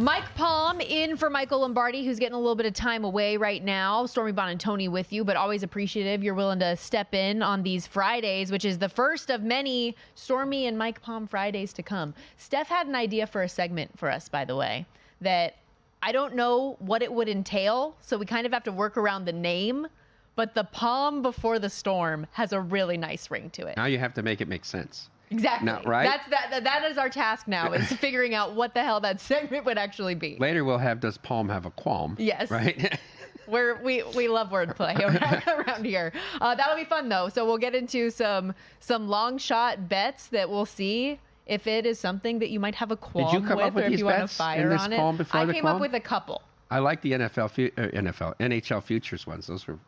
Mike Palm in for Michael Lombardi, who's getting a little bit of time away right now. Stormy Bonantoni with you, but always appreciative you're willing to step in on these Fridays, which is the first of many Stormy and Mike Palm Fridays to come. Steph had an idea for a segment for us, by the way, that I don't know what it would entail, so we kind of have to work around the name, but the Palm before the storm has a really nice ring to it. Now you have to make it make sense. Exactly. Not right? That is our task now, is figuring out what the hell that segment would actually be. Later we'll have Does Palm Have a Qualm? Yes. Right? We love wordplay around here. That'll be fun, though. So we'll get into some long shot bets that we'll see if it is something that you might have a qualm Did you come up with or if these you want to bets fire in this on qualm it. before the I came qualm? up with a couple. I like the NHL futures ones. Those were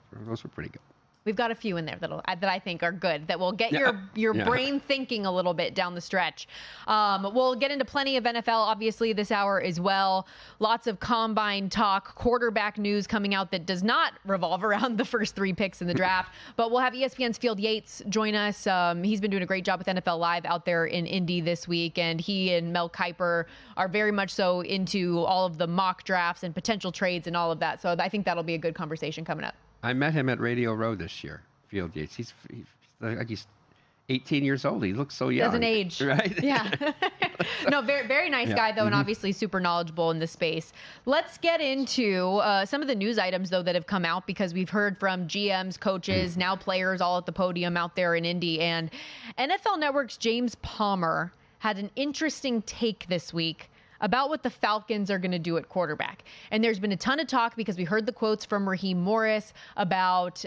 pretty good. We've got a few in there that I think are good, that will get your brain thinking a little bit down the stretch. We'll get into plenty of NFL, obviously, this hour as well. Lots of combine talk, quarterback news coming out that does not revolve around the first three picks in the draft. But we'll have ESPN's Field Yates join us. He's been doing a great job with NFL Live out there in Indy this week, and he and Mel Kiper are very much so into all of the mock drafts and potential trades and all of that. So I think that'll be a good conversation coming up. I met him at Radio Row this year, Field Yates. He's 18 years old. He looks so young. Doesn't age. Right? Yeah. No, very, very nice guy, though, and obviously super knowledgeable in the space. Let's get into some of the news items, though, that have come out, because we've heard from GMs, coaches, now players all at the podium out there in Indy. And NFL Network's James Palmer had an interesting take this week about what the Falcons are going to do at quarterback. And there's been a ton of talk, because we heard the quotes from Raheem Morris about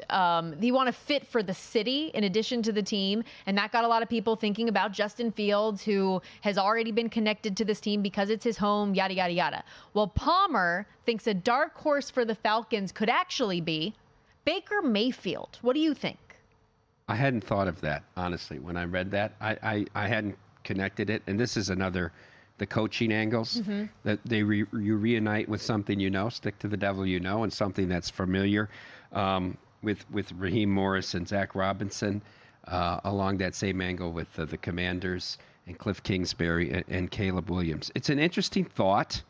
they want to fit for the city in addition to the team. And that got a lot of people thinking about Justin Fields, who has already been connected to this team because it's his home, yada, yada, yada. Well, Palmer thinks a dark horse for the Falcons could actually be Baker Mayfield. What do you think? I hadn't thought of that, honestly. When I read that, I hadn't connected it. And this is the coaching angles, that you reunite with something stick to the devil and something that's familiar, with Raheem Morris and Zach Robinson, along that same angle with the Commanders and Cliff Kingsbury and Caleb Williams. It's an interesting thought.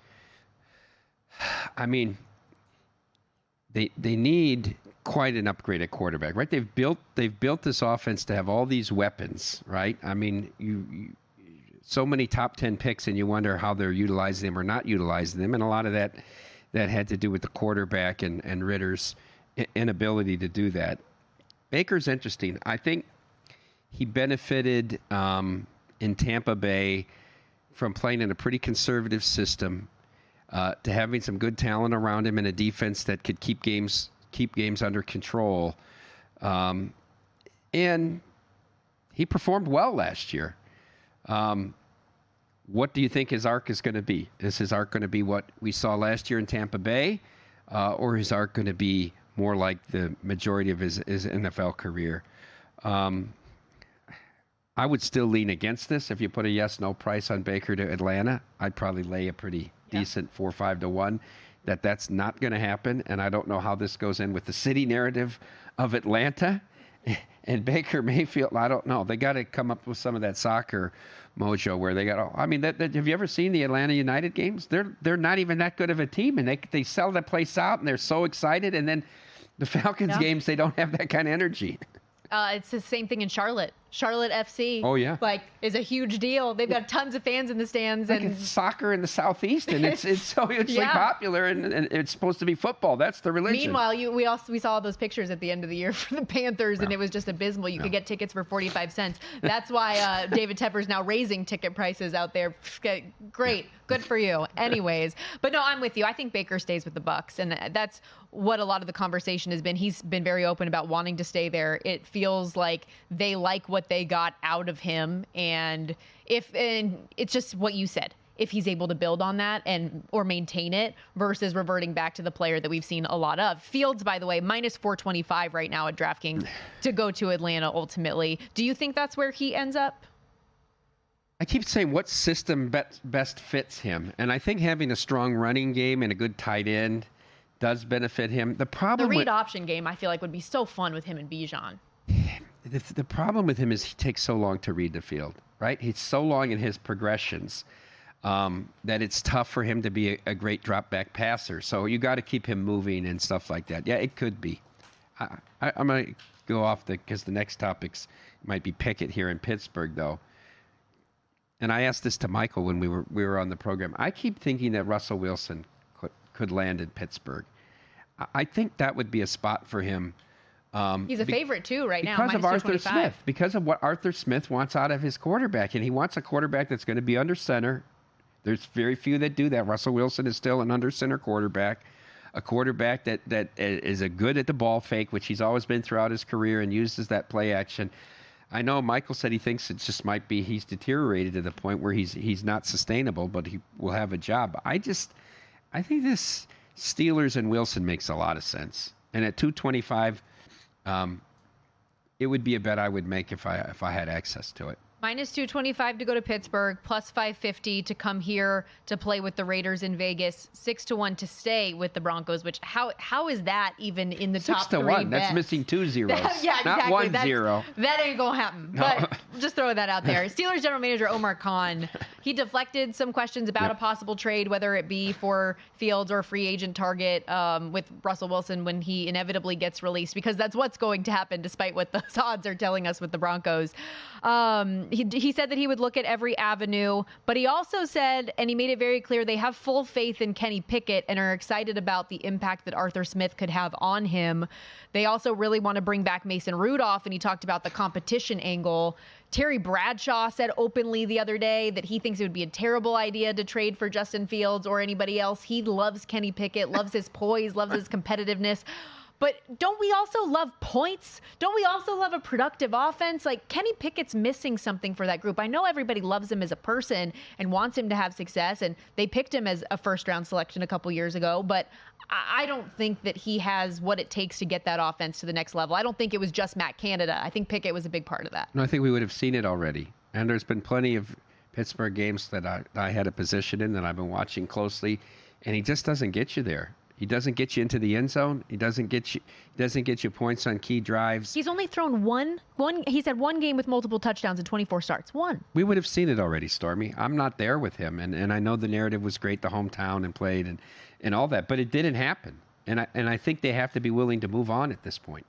I mean, they need quite an upgrade at quarterback, right? They've built this offense to have all these weapons, right? I mean, you so many top 10 picks, and you wonder how they're utilizing them or not utilizing them. And a lot of that had to do with the quarterback and Ritter's inability to do that. Baker's interesting. I think he benefited in Tampa Bay from playing in a pretty conservative system, to having some good talent around him and a defense that could keep games under control. And he performed well last year. What do you think his arc is going to be? Is his arc going to be what we saw last year in Tampa Bay, or is his arc going to be more like the majority of his NFL career? I would still lean against this. If you put a yes/no price on Baker to Atlanta, I'd probably lay a pretty decent 4-5 to 1 that's not going to happen. And I don't know how this goes in with the city narrative of Atlanta. And Baker Mayfield, I don't know. They got to come up with some of that soccer mojo where they got. I mean, have you ever seen the Atlanta United games? They're not even that good of a team, and they sell that place out, and they're so excited. And then the Falcons games, they don't have that kind of energy. It's the same thing in Charlotte. Charlotte FC. Oh, yeah. Is a huge deal. They've got tons of fans in the stands. And it's soccer in the Southeast, and it's so hugely popular, and it's supposed to be football. That's the religion. Meanwhile, we saw those pictures at the end of the year for the Panthers, and it was just abysmal. You could get tickets for 45 cents. That's why David Tepper's now raising ticket prices out there. Great. Good for you. Anyways. But no, I'm with you. I think Baker stays with the Bucs, and that's what a lot of the conversation has been. He's been very open about wanting to stay there. It feels like they like what they got out of him, and it's just what you said. If he's able to build on that or maintain it versus reverting back to the player that we've seen a lot of. Fields, by the way, minus 425 right now at DraftKings to go to Atlanta ultimately. Do you think that's where he ends up? I keep saying what system best fits him, and I think having a strong running game and a good tight end does benefit him. The read option game, I feel like, would be so fun with him and Bijan. The problem with him is he takes so long to read the field, right? He's so long in his progressions. that it's tough for him to be a great drop back passer. So you got to keep him moving and stuff like that. Yeah, it could be. I'm going to go off because the next topics might be Pickett here in Pittsburgh, though. And I asked this to Michael when we were on the program. I keep thinking that Russell Wilson could land in Pittsburgh. I think that would be a spot for him. He's a favorite too right now. Because of Arthur Smith. Because of what Arthur Smith wants out of his quarterback, and he wants a quarterback that's going to be under center. There's very few that do that. Russell Wilson is still an under center quarterback, a quarterback that is a good at the ball fake, which he's always been throughout his career, and uses that play action. I know Michael said he thinks it just might be he's deteriorated to the point where he's not sustainable, but he will have a job. I think this Steelers and Wilson makes a lot of sense. And at 225, it would be a bet I would make if I had access to it. Minus 225 to go to Pittsburgh, plus 550 to come here to play with the Raiders in Vegas, 6-1 to stay with the Broncos, which how is that even in the top 3 6-1? bets? That's missing 2 zeros. Yeah, exactly. Not 1 zero. That ain't going to happen. No. But just throw that out there. Steelers general manager Omar Khan, he deflected some questions about a possible trade, whether it be for Fields or free agent target with Russell Wilson when he inevitably gets released, because that's what's going to happen despite what the odds are telling us with the Broncos. He said that he would look at every avenue, but he also said, and he made it very clear, they have full faith in Kenny Pickett and are excited about the impact that Arthur Smith could have on him. They also really want to bring back Mason Rudolph, and he talked about the competition angle. Terry Bradshaw said openly the other day that he thinks it would be a terrible idea to trade for Justin Fields or anybody else. He loves Kenny Pickett, loves his poise, loves his competitiveness. But don't we also love points? Don't we also love a productive offense? Like, Kenny Pickett's missing something for that group. I know everybody loves him as a person and wants him to have success, and they picked him as a first-round selection a couple years ago, but I don't think that he has what it takes to get that offense to the next level. I don't think it was just Matt Canada. I think Pickett was a big part of that. No, I think we would have seen it already. And there's been plenty of Pittsburgh games that I had a position in that I've been watching closely, and he just doesn't get you there. He doesn't get you into the end zone. He doesn't get you points on key drives. He's only thrown one. He's had one game with multiple touchdowns in 24 starts. One. We would have seen it already, Stormy. I'm not there with him, and I know the narrative was great, the hometown and played and all that, but it didn't happen. And I think they have to be willing to move on at this point.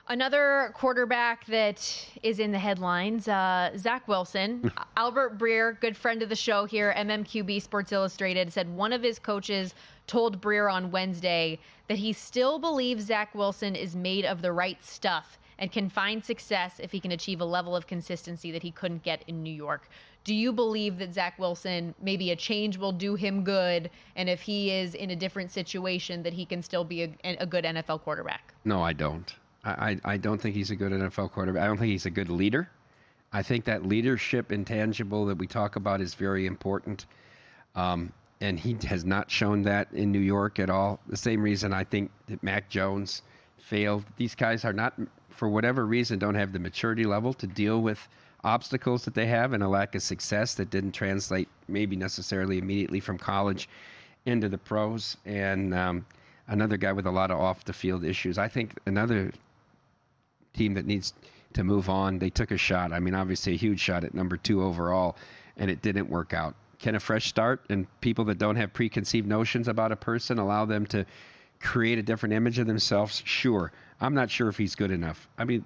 Another quarterback that is in the headlines, Zach Wilson. Albert Breer, good friend of the show here, MMQB Sports Illustrated, said one of his coaches told Breer on Wednesday that he still believes Zach Wilson is made of the right stuff and can find success if he can achieve a level of consistency that he couldn't get in New York. Do you believe that Zach Wilson, maybe a change will do him good, and if he is in a different situation, that he can still be a good NFL quarterback? No, I don't. I don't think he's a good NFL quarterback. I don't think he's a good leader. I think that leadership intangible that we talk about is very important. And he has not shown that in New York at all. The same reason I think that Mac Jones failed. These guys are not, for whatever reason, don't have the maturity level to deal with obstacles that they have and a lack of success that didn't translate maybe necessarily immediately from college into the pros. And another guy with a lot of off-the-field issues. I think another team that needs to move on, they took a shot. I mean, obviously a huge shot at number 2 overall, and it didn't work out. Can a fresh start and people that don't have preconceived notions about a person allow them to create a different image of themselves? Sure. I'm not sure if he's good enough. I mean,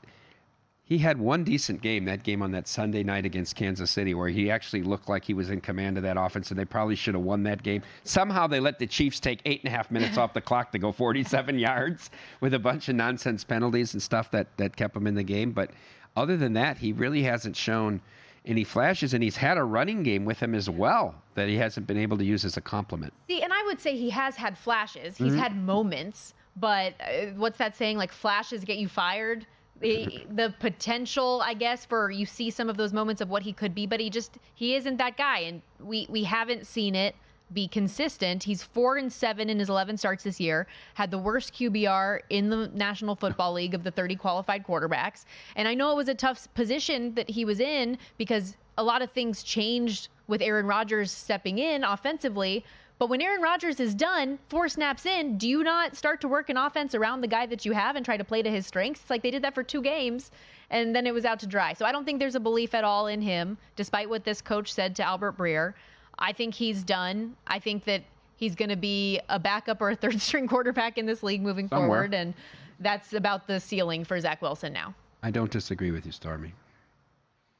he had one decent game, that game on that Sunday night against Kansas City, where he actually looked like he was in command of that offense, and they probably should have won that game. Somehow they let the Chiefs take 8.5 minutes off the clock to go 47 yards with a bunch of nonsense penalties and stuff that kept him in the game. But other than that, he really hasn't shown any flashes, and he's had a running game with him as well that he hasn't been able to use as a compliment. See, and I would say he has had flashes. He's had moments, but what's that saying? Like, flashes get you fired? The potential, I guess, for you see some of those moments of what he could be, but he isn't that guy, and we haven't seen it be consistent. He's 4-7 in his 11 starts this year, had the worst QBR in the National Football League of the 30 qualified quarterbacks. And I know it was a tough position that he was in because a lot of things changed with Aaron Rodgers stepping in offensively. But when Aaron Rodgers is done, 4 snaps in, do you not start to work an offense around the guy that you have and try to play to his strengths? It's like they did that for 2 games, and then it was out to dry. So I don't think there's a belief at all in him, despite what this coach said to Albert Breer. I think he's done. I think that he's going to be a backup or a third string quarterback in this league moving forward. And that's about the ceiling for Zach Wilson now. I don't disagree with you, Stormy.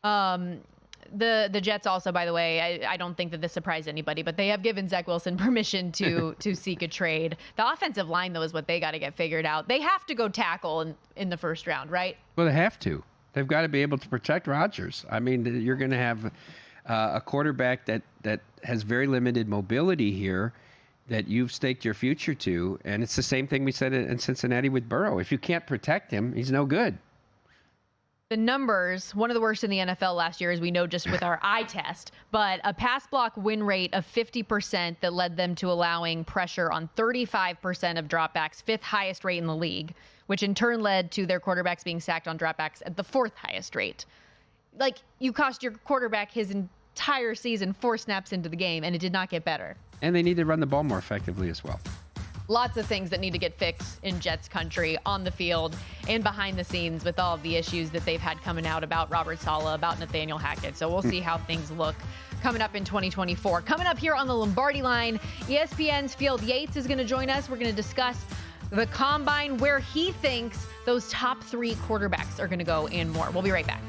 The Jets also, by the way, I don't think that this surprised anybody, but they have given Zach Wilson permission to seek a trade. The offensive line, though, is what they got to get figured out. They have to go tackle in the first round, right? Well, they have to. They've got to be able to protect Rodgers. I mean, you're going to have a quarterback that has very limited mobility here that you've staked your future to, and it's the same thing we said in Cincinnati with Burrow. If you can't protect him, he's no good. The numbers, one of the worst in the NFL last year, as we know just with our eye test, but a pass block win rate of 50% that led them to allowing pressure on 35% of dropbacks, fifth highest rate in the league, which in turn led to their quarterbacks being sacked on dropbacks at the fourth highest rate. Like, you cost your quarterback his entire season 4 snaps into the game, and it did not get better. And they need to run the ball more effectively as well. Lots of things that need to get fixed in Jets country, on the field and behind the scenes, with all of the issues that they've had coming out about Robert Saleh, about Nathaniel Hackett. So we'll see how things look coming up in 2024. Coming up here on the Lombardi Line, ESPN's Field Yates is going to join us. We're going to discuss the Combine, where he thinks those top 3 quarterbacks are going to go, and more. We'll be right back.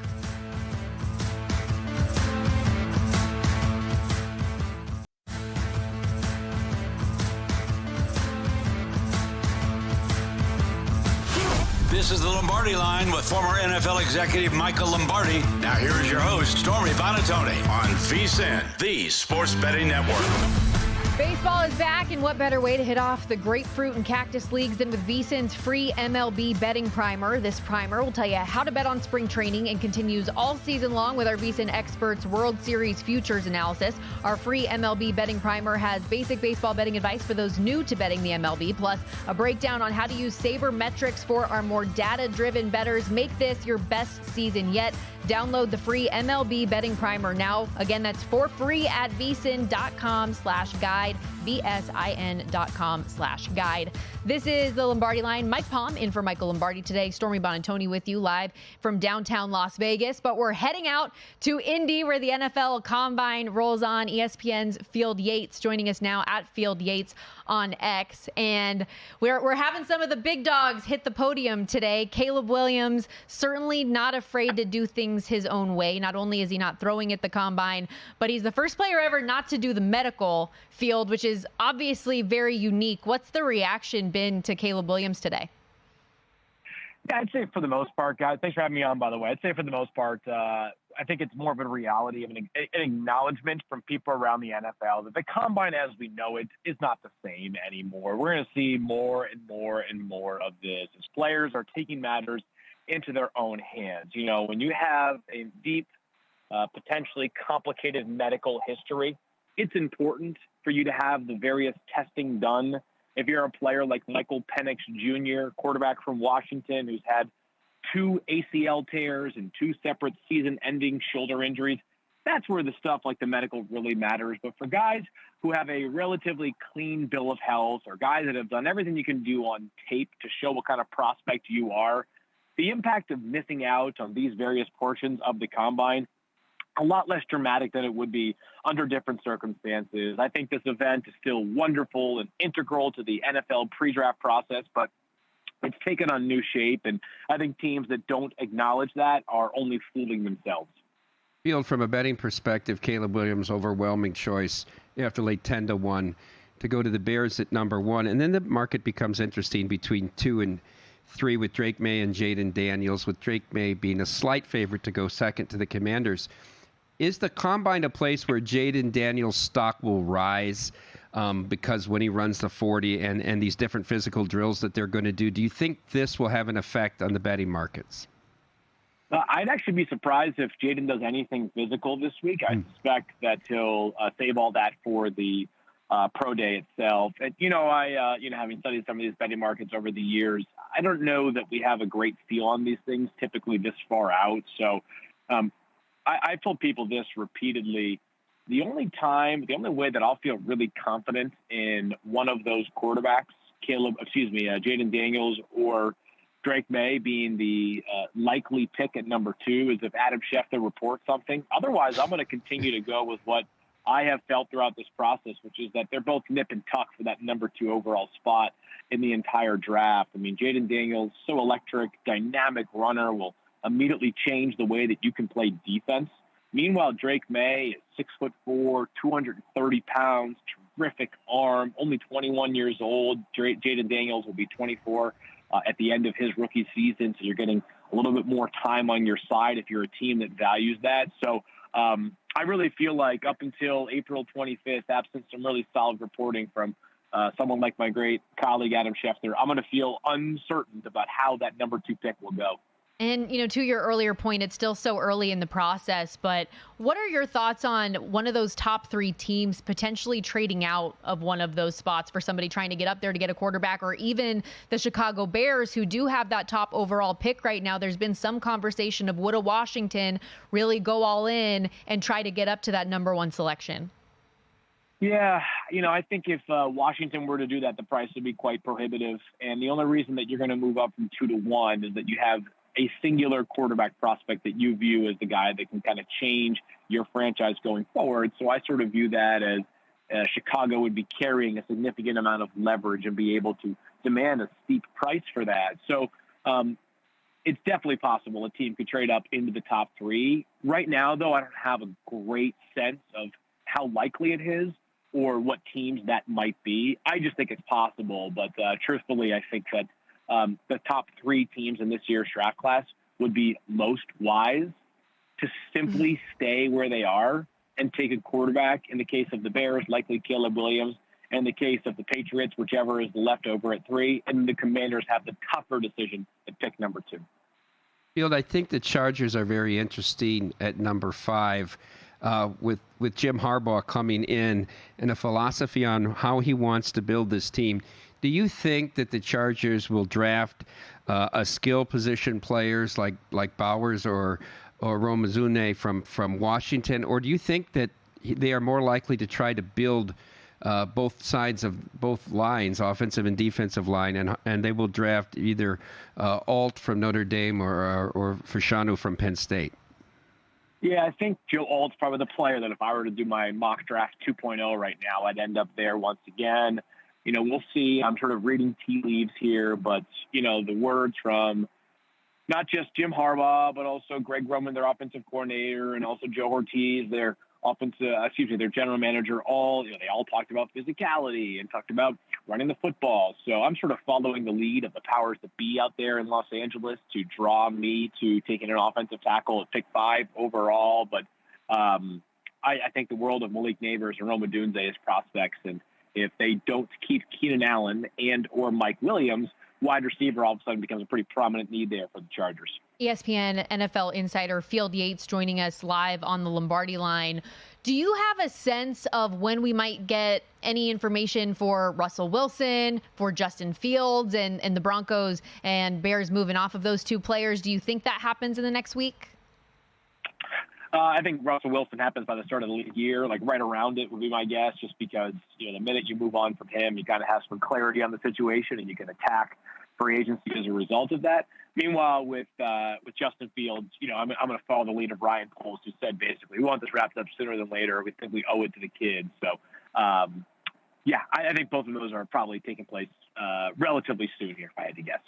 This is the Lombardi Line with former NFL executive Michael Lombardi. Now here is your host, Stormy Buonantony, on VSiN, the Sports Betting Network. Baseball is back, and what better way to hit off the grapefruit and cactus leagues than with VSiN's free MLB betting primer. This primer will tell you how to bet on spring training and continues all season long with our VSiN experts' World Series futures analysis. Our free MLB betting primer has basic baseball betting advice for those new to betting the MLB, plus a breakdown on how to use sabermetrics for our more data-driven bettors. Make this your best season yet. Download the free MLB betting primer now. Again, that's for free at vsin.com/guide, vsin.com/guide. This is the Lombardi Line. Mike Palm in for Michael Lombardi today. Stormy Buonantony with you live from downtown Las Vegas. But we're heading out to Indy, where the NFL Combine rolls on. ESPN's Field Yates joining us now at Field Yates on X. And we're having some of the big dogs hit the podium today. Caleb Williams, certainly not afraid to do things his own way. Not only is he not throwing at the Combine, but he's the first player ever not to do the medical field, which is obviously very unique. What's the reaction been to Caleb Williams today? Yeah, I'd say for the most part, guys, thanks for having me on, by the way. I'd say for the most part, I think it's more of a reality of an acknowledgement from people around the NFL that the Combine as we know it is not the same anymore. We're going to see more and more and more of this as players are taking matters into their own hands. You know, when you have a deep, potentially complicated medical history, it's important for you to have the various testing done. If you're a player like Michael Penix Jr., quarterback from Washington, who's had 2 ACL tears and 2 separate season-ending shoulder injuries, that's where the stuff like the medical really matters. But for guys who have a relatively clean bill of health, or guys that have done everything you can do on tape to show what kind of prospect you are, the impact of missing out on these various portions of the Combine, a lot less dramatic than it would be under different circumstances. I think this event is still wonderful and integral to the NFL pre-draft process, but it's taken on new shape, and I think teams that don't acknowledge that are only fooling themselves. Field, from a betting perspective, Caleb Williams, overwhelming choice. You have to lay 10-1 to go to the Bears at number 1, and then the market becomes interesting between 2 and 3 with Drake May and Jaden Daniels, with Drake May being a slight favorite to go second to the Commanders. Is the Combine a place where Jaden Daniels' stock will rise because when he runs the 40 and these different physical drills that they're going to do you think this will have an effect on the betting markets? I'd actually be surprised if Jaden does anything physical this week. I suspect that he'll save all that for the pro day itself. And, having studied some of these betting markets over the years, I don't know that we have a great feel on these things typically this far out. So I've told people this repeatedly. The only way that I'll feel really confident in one of those quarterbacks, Jaden Daniels or Drake May being the likely pick at number 2, is if Adam Schefter reports something. Otherwise, I'm going to continue to go with what I have felt throughout this process, which is that they're both nip and tuck for that number 2 overall spot in the entire draft. I mean, Jaden Daniels, so electric, dynamic runner, will immediately change the way that you can play defense. Meanwhile, Drake May is 6'4", 230 pounds, terrific arm, only 21 years old. Jaden Daniels will be 24 at the end of his rookie season, so you're getting a little bit more time on your side if you're a team that values that. So I really feel like up until April 25th, absent some really solid reporting from someone like my great colleague Adam Schefter, I'm going to feel uncertain about how that number 2 pick will go. And, to your earlier point, it's still so early in the process, but what are your thoughts on one of those top 3 teams potentially trading out of one of those spots for somebody trying to get up there to get a quarterback, or even the Chicago Bears, who do have that top overall pick right now? There's been some conversation of would a Washington really go all in and try to get up to that number 1 selection? Yeah, I think if Washington were to do that, the price would be quite prohibitive. And the only reason that you're going to move up from 2 to 1 is that you have a singular quarterback prospect that you view as the guy that can kind of change your franchise going forward. So I sort of view that as Chicago would be carrying a significant amount of leverage and be able to demand a steep price for that. So it's definitely possible a team could trade up into the top 3. Right now, though, I don't have a great sense of how likely it is or what teams that might be. I just think it's possible. But truthfully, I think that the top 3 teams in this year's draft class would be most wise to simply stay where they are and take a quarterback. In the case of the Bears, likely Caleb Williams. In the case of the Patriots, whichever is left over at 3. And the Commanders have the tougher decision at pick number 2. Field, I think the Chargers are very interesting at number 5. With Jim Harbaugh coming in and a philosophy on how he wants to build this team. Do you think that the Chargers will draft a skill position players like Bowers or Romazune from Washington, or do you think that they are more likely to try to build both sides of both lines, offensive and defensive line, and they will draft either Alt from Notre Dame or Fashanu from Penn State? Yeah, I think Joe Alt's probably the player that if I were to do my mock draft 2.0 right now, I'd end up there once again. We'll see. I'm sort of reading tea leaves here, but, the words from not just Jim Harbaugh, but also Greg Roman, their offensive coordinator, and also Joe Ortiz, their their general manager, they all talked about physicality and talked about running the football. So I'm sort of following the lead of the powers that be out there in Los Angeles to draw me to taking an offensive tackle at pick 5 overall. But I think the world of Malik Neighbors and Rome Odunze as prospects. And if they don't keep Keenan Allen and or Mike Williams, wide receiver all of a sudden becomes a pretty prominent need there for the Chargers. ESPN NFL insider Field Yates joining us live on the Lombardi Line. Do you have a sense of when we might get any information for Russell Wilson, for Justin Fields, and the Broncos and Bears moving off of those 2 players? Do you think that happens in the next week? I think Russell Wilson happens by the start of the league year, like right around it would be my guess, just because, the minute you move on from him, you kind of have some clarity on the situation and you can attack free agency as a result of that. Meanwhile, with Justin Fields, I'm going to follow the lead of Ryan Poles, who said basically, we want this wrapped up sooner than later. We think we owe it to the kids. So, I think both of those are probably taking place relatively soon here, if I had to guess.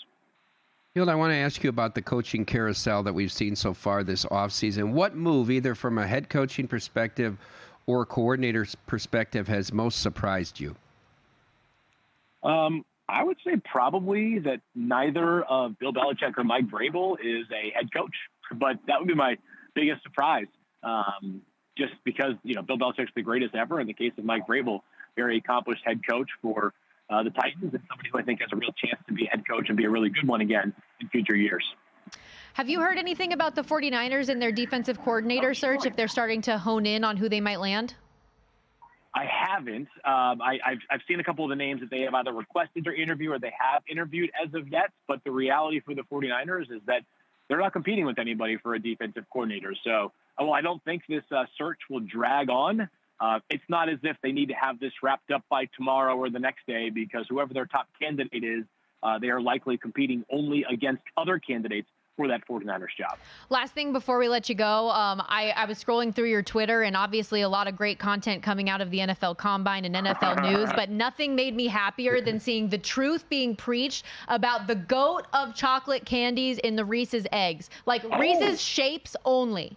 Field, I want to ask you about the coaching carousel that we've seen so far this offseason. What move, either from a head coaching perspective or a coordinator's perspective, has most surprised you? I would say probably that neither Bill Belichick or Mike Vrabel is a head coach, but that would be my biggest surprise. Just because, Bill Belichick's the greatest ever. In the case of Mike Vrabel, very accomplished head coach for the Titans, and somebody who I think has a real chance to be a head coach and be a really good one again in future years. Have you heard anything about the 49ers and their defensive coordinator search, if they're starting to hone in on who they might land? I haven't. I've seen a couple of the names that they have either requested their interview or they have interviewed as of yet. But the reality for the 49ers is that they're not competing with anybody for a defensive coordinator. So, I don't think this search will drag on. It's not as if they need to have this wrapped up by tomorrow or the next day, because whoever their top candidate is, they are likely competing only against other candidates for that 49ers job. Last thing before we let you go, I was scrolling through your Twitter, and obviously a lot of great content coming out of the NFL Combine and NFL news, but nothing made me happier than seeing the truth being preached about the GOAT of chocolate candies in the Reese's eggs. Like Reese's shapes only.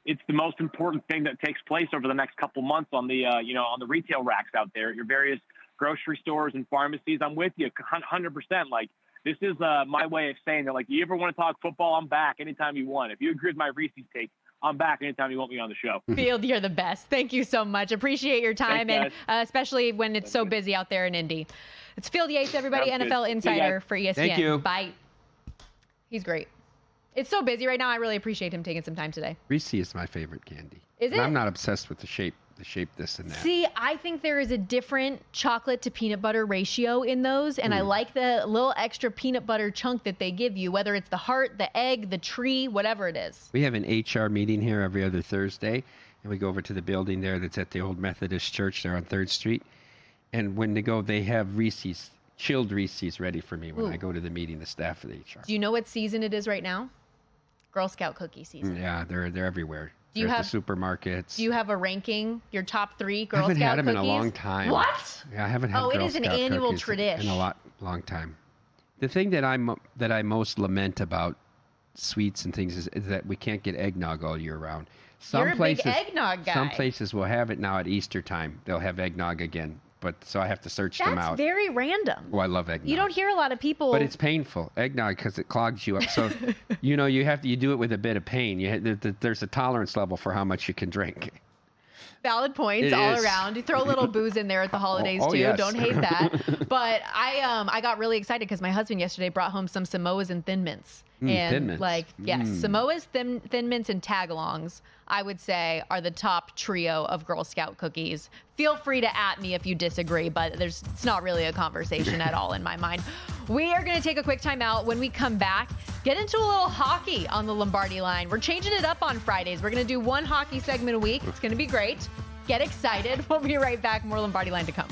It's the most important thing that takes place over the next couple months on the, on the retail racks out there at your various grocery stores and pharmacies. I'm with you 100%. Like, this is my way of saying that, like, you ever want to talk football, I'm back anytime you want. If you agree with my Reese's take, I'm back anytime you want me on the show. Field, you're the best. Thank you so much. Appreciate your time, Thanks, and especially when it's so busy out there in Indy. It's Field Yates, everybody, Sounds NFL good. Insider for ESPN. Thank you. Bye. He's great. It's so busy right now. I really appreciate him taking some time today. Reese is my favorite candy. Is it? And I'm not obsessed with the shape, this and that. See, I think there is a different chocolate to peanut butter ratio in those, and I like the little extra peanut butter chunk that they give you, whether it's the heart, the egg, the tree, whatever it is. We have an HR meeting here every other Thursday, and we go over to the building there that's at the old Methodist Church there on 3rd Street. And when they have Reese's, chilled Reese's ready for me when I go to the meeting, the staff of the HR. Do you know what season it is right now? Girl Scout cookie season. Yeah, they're everywhere. Do you they're have at the supermarkets? Do you have a ranking? Your top 3 Girl I haven't Scout had them cookies? in a long time. What? Yeah, I haven't had Oh, Girl it is an Scout annual cookies tradition. in a long time. The thing that I most lament about sweets and things is that we can't get eggnog all year round. You're a big eggnog guy. Some places will have it now at Easter time. They'll have eggnog again. But so I have to search them out. That's very random. Oh, I love eggnog. You don't hear a lot of people. But it's painful, eggnog, because it clogs you up. So, you do it with a bit of pain. There's a tolerance level for how much you can drink. Valid points It all is. around. You throw a little booze in there at the holidays too. Yes. Don't hate that. But I got really excited because my husband yesterday brought home some Samoas and Thin Mints. And Thin Mints. yes, Samoas, Thin Mints, and Tagalongs, I would say, are the top trio of Girl Scout cookies. Feel free to at me if you disagree, but it's not really a conversation at all in my mind. We are going to take a quick time out. When we come back, get into a little hockey on the Lombardi Line. We're changing it up on Fridays. We're going to do one hockey segment a week. It's going to be great. Get excited. We'll be right back. More Lombardi Line to come.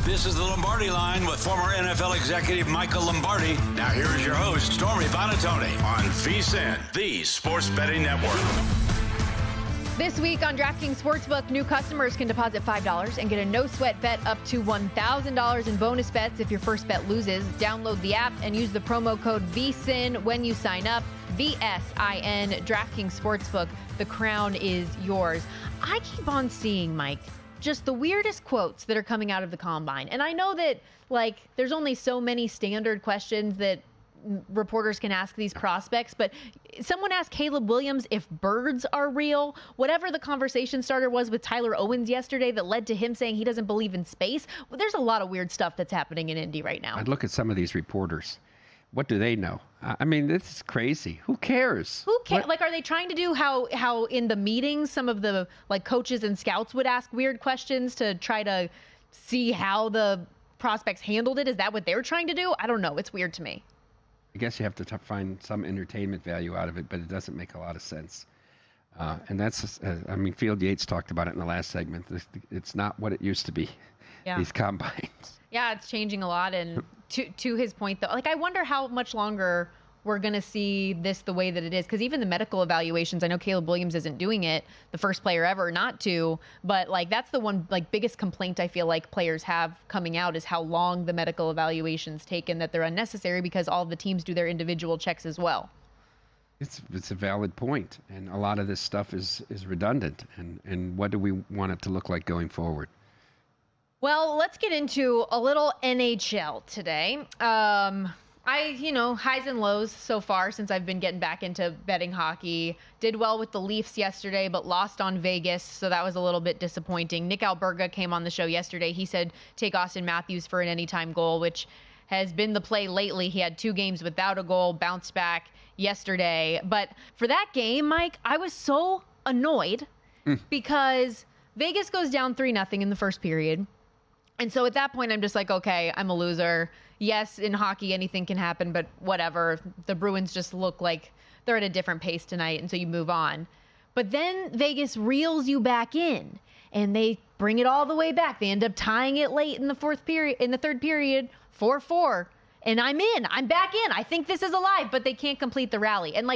This is the Lombardi Line with former NFL executive Michael Lombardi. Now here is your host, Stormy Bonatoni, on VSiN, the Sports Betting Network. This week on DraftKings Sportsbook, new customers can deposit $5 and get a no-sweat bet up to $1,000 in bonus bets if your first bet loses. Download the app and use the promo code VSiN when you sign up. VSiN, DraftKings Sportsbook. The crown is yours. I keep on seeing, Mike, just the weirdest quotes that are coming out of the Combine. And I know that, like, there's only so many standard questions that reporters can ask these prospects, but someone asked Caleb Williams if birds are real. Whatever the conversation starter was with Tyler Owens yesterday that led to him saying he doesn't believe in space. Well, there's a lot of weird stuff that's happening in Indy right now. I'd look at some of these reporters. What do they know? I mean, this is crazy. Who cares? Who cares? Like, are they trying to do how in the meetings some of the coaches and scouts would ask weird questions to try to see how the prospects handled it? Is that what they're trying to do? I don't know. It's weird to me. I guess you have to find some entertainment value out of it, but it doesn't make a lot of sense. And that's, Field Yates talked about it in the last segment. It's not what it used to be, these combines. Yeah, it's changing a lot. And to his point, though, I wonder how much longer we're going to see this the way that it is. Because even the medical evaluations, I know Caleb Williams isn't doing it, the first player ever not to. But, that's the one, biggest complaint I feel like players have coming out is how long the medical evaluations take and that they're unnecessary because all of the teams do their individual checks as well. It's a valid point. And a lot of this stuff is redundant. And what do we want it to look like going forward? Well, let's get into a little NHL today. Highs and lows so far since I've been getting back into betting hockey. Did well with the Leafs yesterday, but lost on Vegas, so that was a little bit disappointing. Nick Alberga came on the show yesterday. He said take Austin Matthews for an anytime goal, which has been the play lately. He had 2 games without a goal, bounced back yesterday. But for that game, Mike, I was so annoyed because Vegas goes down 3-0 in the first period. And so at that point, I'm just like, okay, I'm a loser. Yes, in hockey, anything can happen, but whatever. The Bruins just look like they're at a different pace tonight, and so you move on. But then Vegas reels you back in, and they bring it all the way back. They end up tying it late in the third period, 4-4. And I'm in. I'm back in. I think this is alive, but they can't complete the rally. And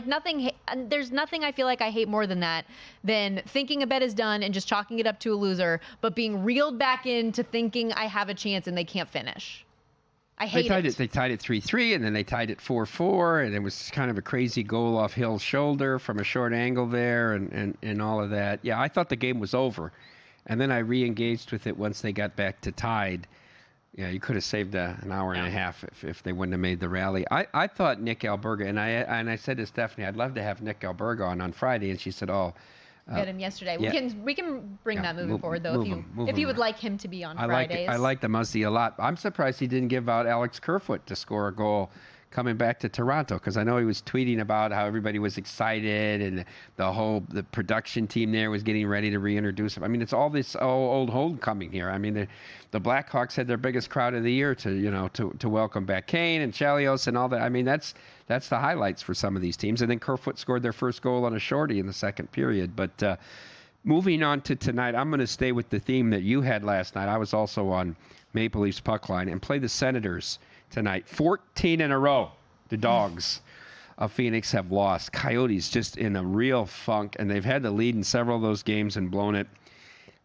there's nothing I feel like I hate more than that, than thinking a bet is done and just chalking it up to a loser, but being reeled back into thinking I have a chance and they can't finish. I hate it. They tied it 3-3, and then they tied it 4-4, and it was kind of a crazy goal off Hill's shoulder from a short angle there, and all of that. Yeah, I thought the game was over, and then I re-engaged with it once they got back to tied. Yeah, you could have saved an hour and a half if they wouldn't have made the rally. I thought Nick Alberga, and I said to Stephanie, I'd love to have Nick Alberga on Friday, and she said, get him yesterday. Yeah. We can bring that moving forward, though, if you would like him to be on Fridays. I like the Muzzy a lot. I'm surprised he didn't give out Alex Kerfoot to score a goal coming back to Toronto, because I know he was tweeting about how everybody was excited and the production team there was getting ready to reintroduce him. I mean, it's all this old homecoming here. I mean, the Blackhawks had their biggest crowd of the year to welcome back Kane and Chelios and all that. I mean, that's the highlights for some of these teams. And then Kerfoot scored their first goal on a shorty in the second period. But moving on to tonight, I'm going to stay with the theme that you had last night. I was also on Maple Leafs puck line and play the Senators tonight. 14 in a row, the Dogs of Phoenix have lost. Coyotes just in a real funk, and they've had the lead in several of those games and blown it.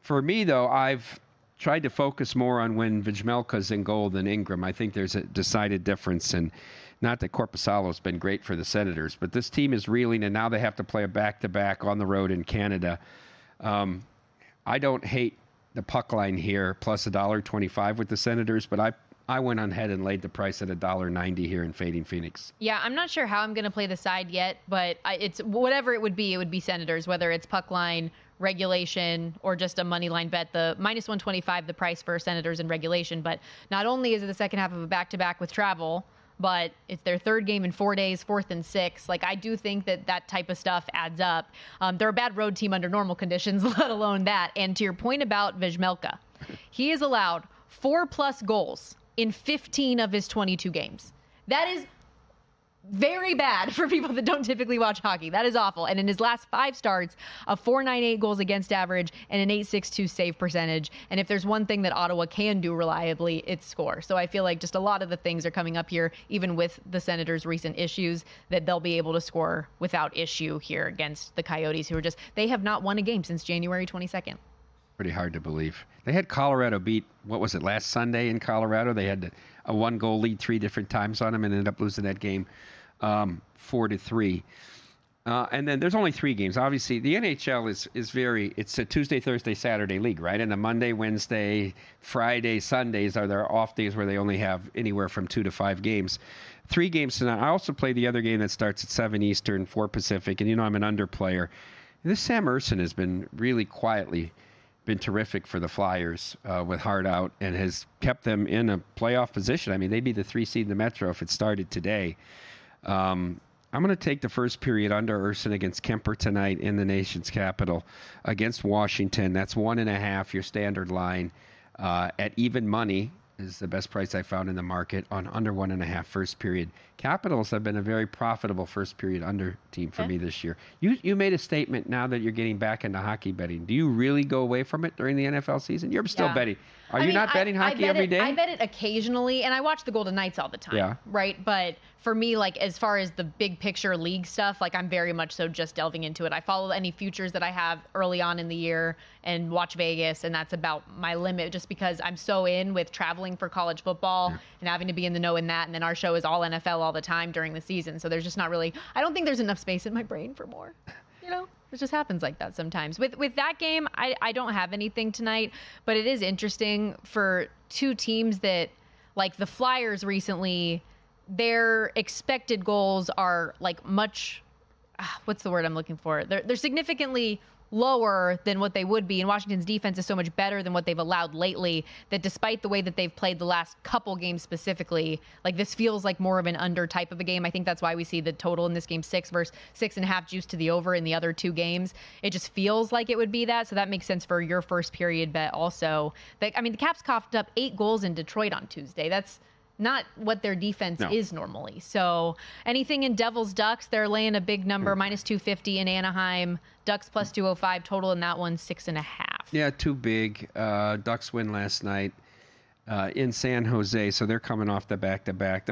For me, though, I've tried to focus more on when Vejmelka's in goal than Ingram. I think there's a decided difference, and not that Korpisalo's been great for the Senators, but this team is reeling, and now they have to play a back-to-back on the road in Canada. I don't hate the puck line here, plus $1.25 with the Senators, but I went on ahead and laid the price at $1.90 here in fading Phoenix. Yeah, I'm not sure how I'm going to play the side yet, but it's whatever it would be Senators, whether it's puck line, regulation, or just a money line bet. The minus 125, the price for Senators in regulation. But not only is it the second half of a back-to-back with travel, but it's their third game in 4 days, 4th and 6th. Like, I do think that type of stuff adds up. They're a bad road team under normal conditions, let alone that. And to your point about Vejmelka, he has allowed 4+ goals in 15 of his 22 games. That is very bad for people that don't typically watch hockey. That is awful. And in his last 5 starts, a .498 goals against average and an .862 save percentage. And if there's one thing that Ottawa can do reliably, it's score. So I feel like just a lot of the things are coming up here, even with the Senators' recent issues, that they'll be able to score without issue here against the Coyotes, who are they have not won a game since January 22nd. Pretty hard to believe. They had Colorado beat, what was it, last Sunday in Colorado? They had a 1-goal lead 3 different times on them and ended up losing that game 4-3. And then there's only 3 games. Obviously, the NHL it's a Tuesday, Thursday, Saturday league, right? And the Monday, Wednesday, Friday, Sundays are their off days where they only have anywhere from 2 to 5 games. 3 games tonight. I also play the other game that starts at 7 Eastern, 4 Pacific, and I'm an under player. This Sam Ersson has been really quietly been terrific for the Flyers with Hart out and has kept them in a playoff position. I mean, they'd be the 3 seed in the Metro if it started today. I'm going to take the first period under Ersson against Kemper tonight in the nation's capital against Washington. That's 1.5, your standard line. At even money is the best price I found in the market on under 1.5 first period. Capitals have been a very profitable first period under team for me this year. You made a statement now that you're getting back into hockey betting. Do you really go away from it during the NFL season? You're still betting. Are you not betting hockey every day? I bet it occasionally, and I watch the Golden Knights all the time, right? But for me, like, as far as the big picture league stuff, like, I'm very much so just delving into it. I follow any futures that I have early on in the year and watch Vegas, and that's about my limit, just because I'm so in with traveling for college football and having to be in the know in that, and then our show is all NFL all the time during the season, so there's just not really, I don't think there's enough space in my brain for more, It just happens like that sometimes. With that game, I don't have anything tonight, but it is interesting for 2 teams that, like the Flyers recently, their expected goals are like much, what's the word I'm looking for? They're significantly lower than what they would be, and Washington's defense is so much better than what they've allowed lately that despite the way that they've played the last couple games specifically, like, this feels like more of an under type of a game. I think that's why we see the total in this game 6 versus 6.5 juice to the over in the other 2 games. It just feels like it would be that, so that makes sense for your first period bet also. The Caps coughed up 8 goals in Detroit on Tuesday. That's not what their defense is normally. So anything in Devils Ducks, they're laying a big number, minus 250 in Anaheim. Ducks plus 205 total in that one, 6.5. Yeah, too big. Ducks win last night in San Jose, so they're coming off the back-to-back.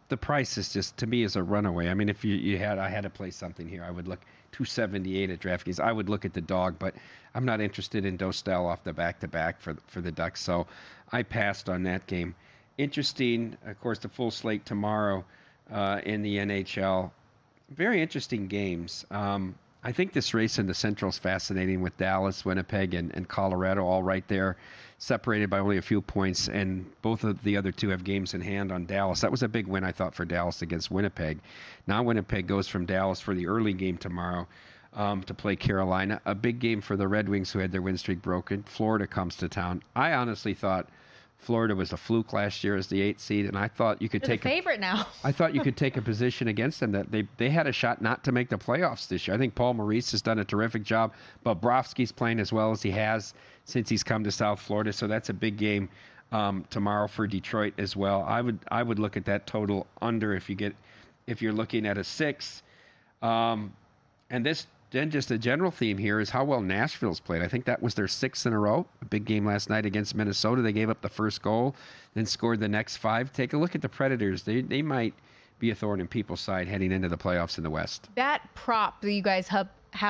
The price is just, to me, is a runaway. I mean, if I had to play something here, I would look 278 at DraftKings. I would look at the dog, but I'm not interested in Dostal off the back-to-back for the Ducks, so I passed on that game. Interesting, of course, the full slate tomorrow in the NHL. Very interesting games. I think this race in the Central is fascinating with Dallas, Winnipeg, and Colorado all right there, separated by only a few points, and both of the other two have games in hand on Dallas. That was a big win, I thought, for Dallas against Winnipeg. Now Winnipeg goes from Dallas for the early game tomorrow to play Carolina. A big game for the Red Wings, who had their win streak broken. Florida comes to town. I honestly thought Florida was a fluke last year as the 8th seed, and I thought you could take a favorite now. I thought you could take a position against them that they had a shot not to make the playoffs this year. I think Paul Maurice has done a terrific job. Bobrovsky's playing as well as he has since he's come to South Florida, so that's a big game tomorrow for Detroit as well. I would look at that total under if you're looking at a 6. And this. Then just a general theme here is how well Nashville's played. I think that was their 6th in a row. A big game last night against Minnesota. They gave up the first goal, then scored the next 5. Take a look at the Predators. They might be a thorn in people's side heading into the playoffs in the West. That prop that you guys have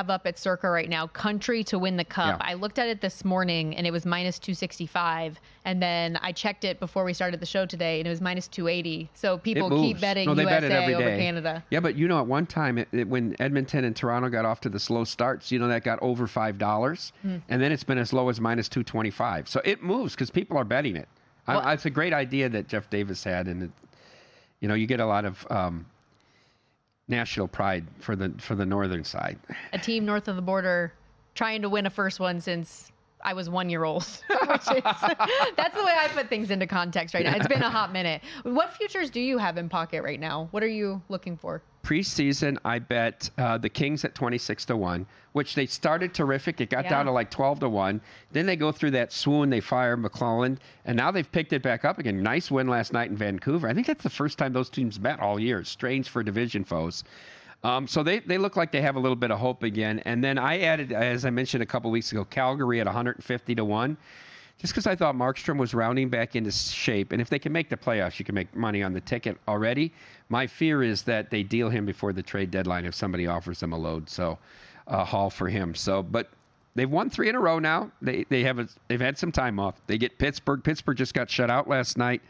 up at Circa right now, country to win the cup. Yeah. I looked at it this morning and it was minus 265. And then I checked it before we started the show today and it was minus 280. So people keep betting USA bet over Canada. Yeah, but at one time when Edmonton and Toronto got off to the slow starts, that got over $5. And then it's been as low as minus 225. So it moves because people are betting it. It's a great idea that Jeff Davis had. And, you get a lot of national pride for the northern side. A team north of the border trying to win a first one since I was 1 year old. That's the way I put things into context right now. It's been a hot minute. What futures do you have in pocket right now? What are you looking for? Preseason, I bet the Kings at 26-1, which they started terrific. It got down to like 12-1. Then they go through that swoon. They fire McClellan, and now they've picked it back up again. Nice win last night in Vancouver. I think that's the first time those teams met all year. It's strange for division foes. So they look like they have a little bit of hope again. And then I added, as I mentioned a couple weeks ago, Calgary at 150-1. Just because I thought Markstrom was rounding back into shape. And if they can make the playoffs, you can make money on the ticket already. My fear is that they deal him before the trade deadline if somebody offers them a load. So haul for him. But they've won 3 in a row now. They've had some time off. They get Pittsburgh. Pittsburgh just got shut out last night.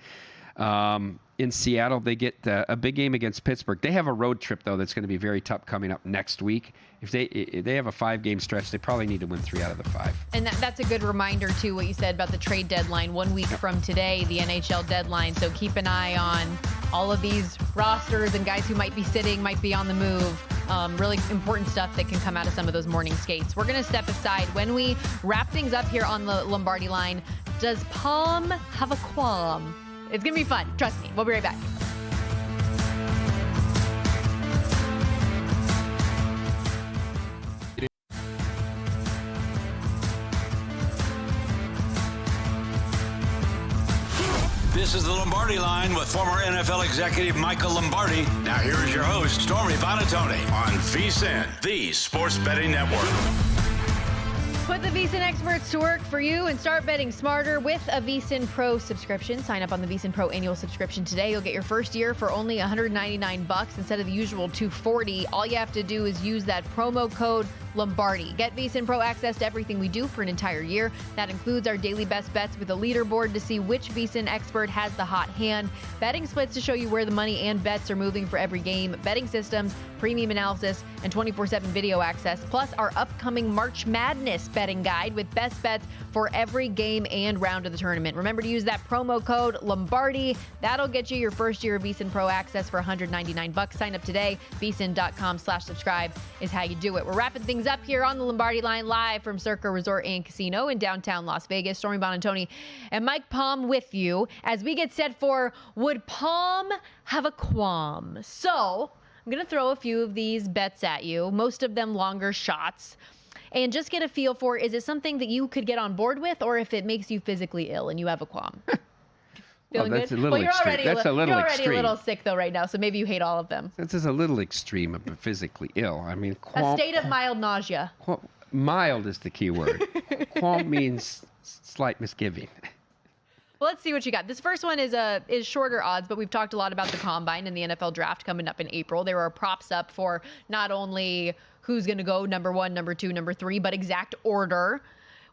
In Seattle, they get a big game against Pittsburgh. They have a road trip, though, that's going to be very tough coming up next week. If they have a 5-game stretch, they probably need to win 3 out of the 5. And that's a good reminder, too, what you said about the trade deadline. 1 week from today, the NHL deadline. So keep an eye on all of these rosters and guys who might be sitting, might be on the move. Really important stuff that can come out of some of those morning skates. We're going to step aside. When we wrap things up here on the Lombardi line, does Palm have a qualm? It's going to be fun. Trust me. We'll be right back. This is the Lombardi Line with former NFL executive Michael Lombardi. Now here is your host, Stormy Bonatoni, on VSiN, the sports betting network. Put the VSiN experts to work for you and start betting smarter with a VSiN Pro subscription. Sign up on the VSiN Pro annual subscription today. You'll get your first year for only $199 instead of the usual $240. All you have to do is use that promo code Lombardi. Get VSiN Pro access to everything we do for an entire year. That includes our daily best bets with a leaderboard to see which VSiN expert has the hot hand, betting splits to show you where the money and bets are moving for every game, betting systems, premium analysis, and 24/7 video access, plus our upcoming March Madness betting guide with best bets for every game and round of the tournament. Remember to use that promo code Lombardi. That'll get you your first year of VSiN Pro access for $199. Sign up today. VSiN.com/subscribe is how you do it. We're wrapping things up here on the Lombardi Line live from Circa Resort and Casino in downtown Las Vegas. Stormy Bonatoni and Mike Palm with you as we get set for Would Palm Have a Qualm? So I'm going to throw a few of these bets at you, most of them longer shots, and just get a feel for, is it something that you could get on board with or if it makes you physically ill and you have a qualm? Feeling that's good? a little well, you're extreme. already, That's a little you're already extreme. a little sick, though, right now, so maybe you hate all of them. This is a little extreme of physically ill. I mean, A state of mild nausea. mild is the key word. Qualm means slight misgiving. Well, let's see what you got. This first one is shorter odds, but we've talked a lot about the combine and the NFL draft coming up in April. There are props up for not only who's going to go number 1, number 2, number 3, but exact order.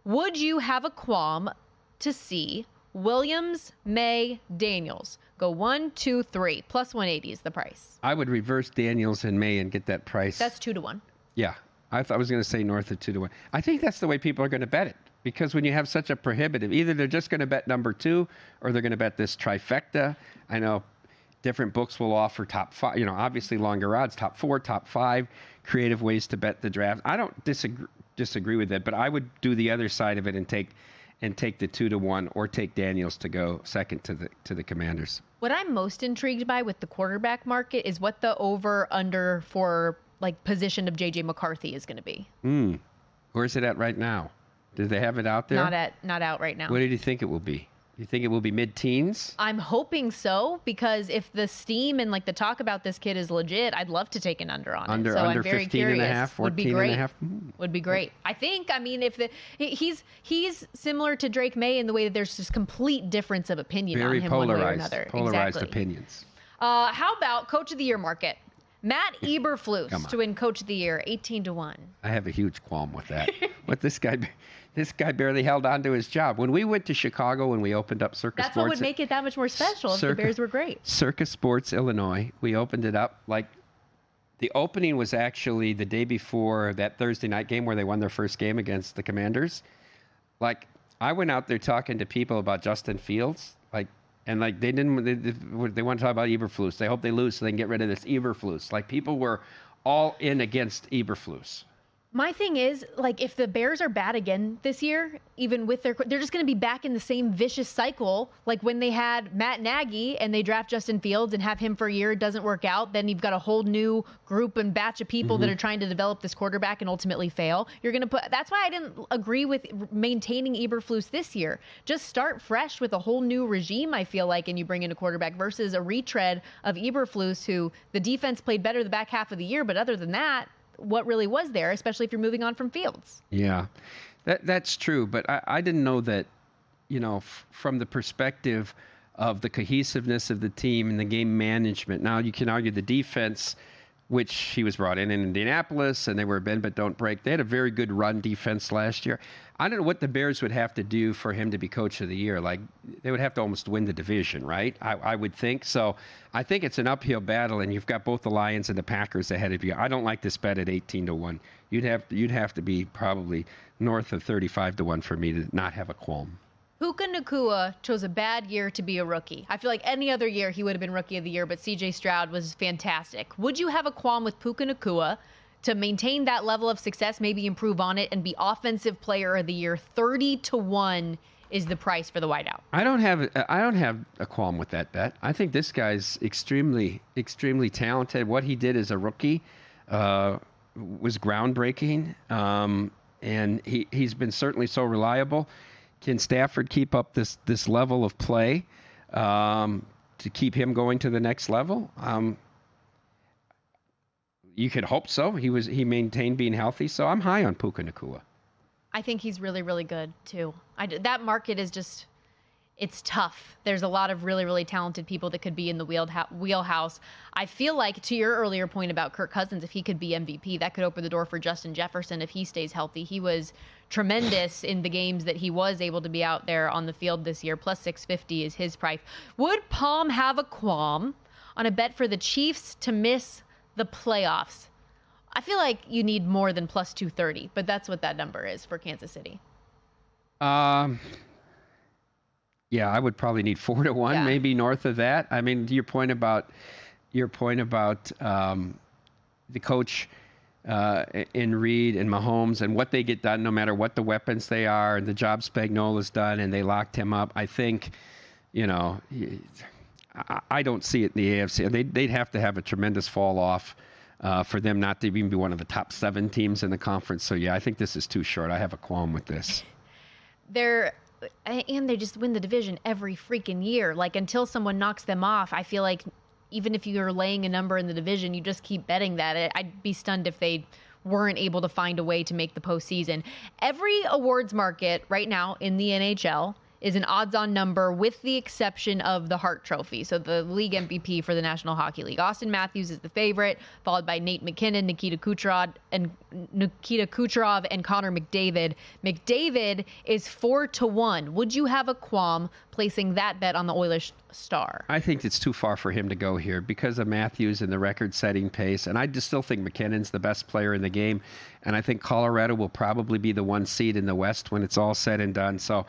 Would you have a qualm to see Williams, May, Daniels go 1, 2, 3 plus 180 is the price? I would reverse Daniels and May and get that price. That's 2 to 1. Yeah, I was going to say north of 2 to 1. I think that's the way people are going to bet it. Because when you have such a prohibitive, either they're just going to bet number 2 or they're going to bet this trifecta. I know different books will offer top 5, obviously longer odds, top 4, top 5, creative ways to bet the draft. I don't disagree with that, but I would do the other side of it and take the 2 to 1 or take Daniels to go second to the Commanders. What I'm most intrigued by with the quarterback market is what the over/under for position of JJ McCarthy is going to be. Where's it at right now? Do they have it out there? Not out right now. What do you think it will be? You think it will be mid-teens? I'm hoping so, because if the steam and the talk about this kid is legit, I'd love to take an under on it. So under I'm very 15 curious. and a half, 14 and a half? Would be great. I think, if he's similar to Drake May in the way that there's just complete difference of opinion on him one way or another. Polarized Exactly. opinions. How about Coach of the Year market? Matt Eberflus to win Coach of the Year, 18 to 1. I have a huge qualm with that. But this guy barely held on to his job. When we went to Chicago, when we opened up Circus That's Sports, what would make it that much more special if the Bears were great. Circus Sports, Illinois, we opened it up. The opening was actually the day before that Thursday night game where they won their first game against the Commanders. I went out there talking to people about Justin Fields, and they want to talk about Eberflus. They hope they lose so they can get rid of this Eberflus. People were all in against Eberflus. My thing is, if the Bears are bad again this year, even with they're just going to be back in the same vicious cycle. Like when they had Matt Nagy and they draft Justin Fields and have him for a year, it doesn't work out. Then you've got a whole new group and batch of people that are trying to develop this quarterback and ultimately fail. That's why I didn't agree with maintaining Eberflus this year. Just start fresh with a whole new regime, I feel like, and you bring in a quarterback versus a retread of Eberflus, who the defense played better the back half of the year. But other than that, what really was there, especially if you're moving on from Fields. Yeah, that's true. But I didn't know that, from the perspective of the cohesiveness of the team and the game management. Now, you can argue the defense, which he was brought in Indianapolis, and they were bend but don't break. They had a very good run defense last year. I don't know what the Bears would have to do for him to be Coach of the Year. They would have to almost win the division, right? I would think. So I think it's an uphill battle, and you've got both the Lions and the Packers ahead of you. I don't like this bet at 18 to 1. You'd have to be probably north of 35 to 1 for me to not have a qualm. Puka Nacua chose a bad year to be a rookie. I feel like any other year he would have been Rookie of the Year, but C.J. Stroud was fantastic. Would you have a qualm with Puka Nacua to maintain that level of success, maybe improve on it, and be Offensive Player of the Year? 30 to 1 is the price for the wideout. I don't have a qualm with that bet. I think this guy's extremely, extremely talented. What he did as a rookie was groundbreaking, and he's been certainly so reliable. Can Stafford keep up this level of play to keep him going to the next level? You could hope so. He maintained being healthy, so I'm high on Puka Nacua. I think he's really, really good too. That market is just, it's tough. There's a lot of really, really talented people that could be in the wheelhouse. I feel like, to your earlier point about Kirk Cousins, if he could be MVP, that could open the door for Justin Jefferson if he stays healthy. He was tremendous in the games that he was able to be out there on the field this year. Plus 650 is his price. Would Palm have a qualm on a bet for the Chiefs to miss the playoffs? I feel like you need more than plus 230, but that's what that number is for Kansas City. Yeah, I would probably need 4 to 1, maybe north of that. I mean, your point about the coach in Reed and Mahomes and what they get done, no matter what the weapons they are, and the job Spagnuolo's done, and they locked him up. I think, I don't see it in the AFC. They'd have to have a tremendous fall off for them not to even be one of the top 7 teams in the conference. So, yeah, I think this is too short. I have a qualm with this. There and they just win the division every freaking year. Like, until someone knocks them off, I feel like even if you're laying a number in the division, you just keep betting that. I'd be stunned if they weren't able to find a way to make the postseason. Every awards market right now in the NHL is an odds-on number with the exception of the Hart Trophy, so the league MVP for the National Hockey League. Austin Matthews is the favorite, followed by Nate McKinnon, Nikita Kucherov, and Connor McDavid. McDavid is 4-1. Would you have a qualm placing that bet on the Oilers star? I think it's too far for him to go here because of Matthews and the record-setting pace, and I just still think McKinnon's the best player in the game, and I think Colorado will probably be the 1 seed in the West when it's all said and done. So,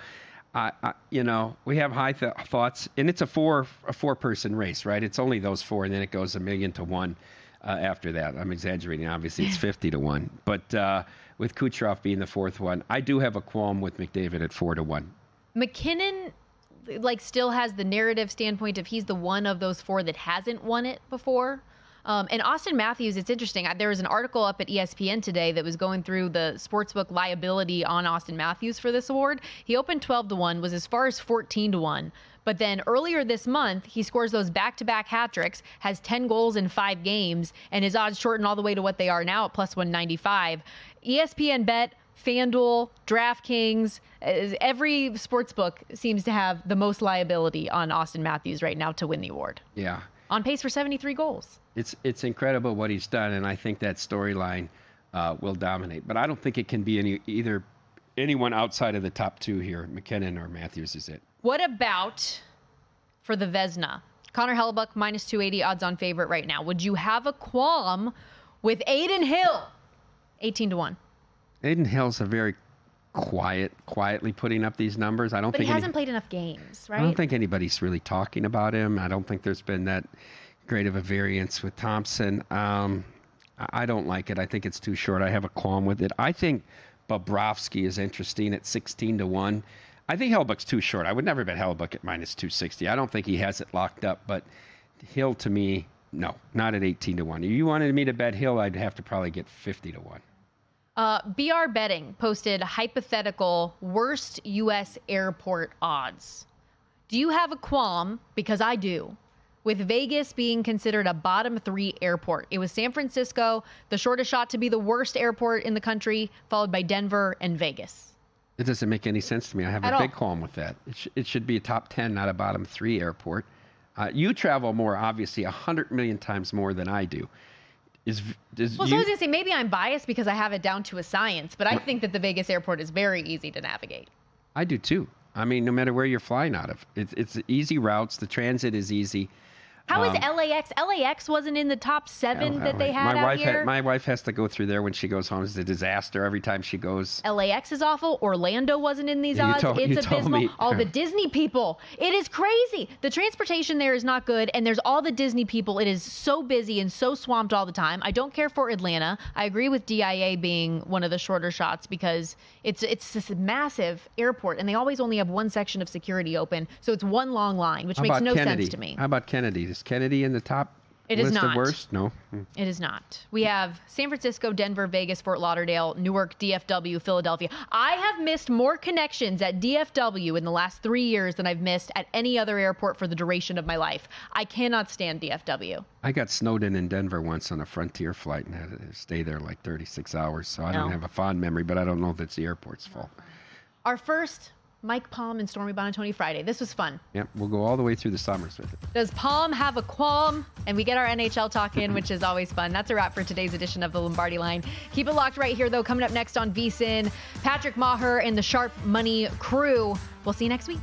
we have high thoughts, and it's a four-person race, right? It's only those four, and then it goes 1,000,000 to 1 after that. I'm exaggerating. Obviously, it's 50 to 1. But with Kucherov being the fourth one, I do have a qualm with McDavid at 4-1. McKinnon, still has the narrative standpoint of he's the one of those four that hasn't won it before. And Austin Matthews, it's interesting. There was an article up at ESPN today that was going through the sportsbook liability on Austin Matthews for this award. He opened 12-1, was as far as 14-1. But then earlier this month, he scores those back-to-back hat tricks, has 10 goals in 5 games, and his odds shorten all the way to what they are now at plus 195. ESPN Bet, FanDuel, DraftKings, every sportsbook seems to have the most liability on Austin Matthews right now to win the award. Yeah. On pace for 73 goals. It's incredible what he's done, and I think that storyline will dominate. But I don't think it can be anyone outside of the top 2 here. McKinnon or Matthews is it. What about for the Vezina? Connor Hellebuyck, minus 280 odds-on favorite right now. Would you have a qualm with Adin Hill, 18-1? Adin Hill's a very quietly putting up these numbers. But he hasn't played enough games, right? I don't think anybody's really talking about him. I don't think there's been that great of a variance with Thompson. I don't like it. I think it's too short. I have a qualm with it. I think Bobrovsky is interesting at 16-1. I think Hellebuyck's too short. I would never bet Hellebuyck at minus 260. I don't think he has it locked up, but Hill to me, no, not at 18-1. If you wanted me to bet Hill, I'd have to probably get 50-1. BR Betting posted hypothetical worst U.S. airport odds. Do you have a qualm? Because I do. With Vegas being considered a bottom 3 airport. It was San Francisco, the shortest shot to be the worst airport in the country, followed by Denver and Vegas. It doesn't make any sense to me. I have a big qualm with that. It should be a top 10, not a bottom 3 airport. You travel more, obviously, 100 million times more than I do. So I was going to say, maybe I'm biased because I have it down to a science, but I think that the Vegas airport is very easy to navigate. I do too. I mean, no matter where you're flying out of, it's easy routes. The transit is easy. How is LAX? LAX wasn't in the top 7 that they had out here. My wife has to go through there when she goes home. It's a disaster every time she goes. LAX is awful. Orlando wasn't in these odds. It's abysmal. All the Disney people. It is crazy. The transportation there is not good, and there's all the Disney people. It is so busy and so swamped all the time. I don't care for Atlanta. I agree with DIA being one of the shorter shots because it's this massive airport, and they always only have one section of security open, so it's one long line, which makes no sense to me. How about Kennedy? Is Kennedy in the top list of worst? No. It is not. We have San Francisco, Denver, Vegas, Fort Lauderdale, Newark, DFW, Philadelphia. I have missed more connections at DFW in the last 3 years than I've missed at any other airport for the duration of my life. I cannot stand DFW. I got snowed in Denver once on a Frontier flight and had to stay there like 36 hours, so I don't have a fond memory, but I don't know if it's the airport's fault. Our first Mike Palm and Stormy Bonatoni Friday. This was fun. Yep, we'll go all the way through the summers with it. Does Palm have a qualm? And we get our NHL talk in, which is always fun. That's a wrap for today's edition of the Lombardi Line. Keep it locked right here, though. Coming up next on VSiN, Patrick Maher and the Sharp Money crew. We'll see you next week.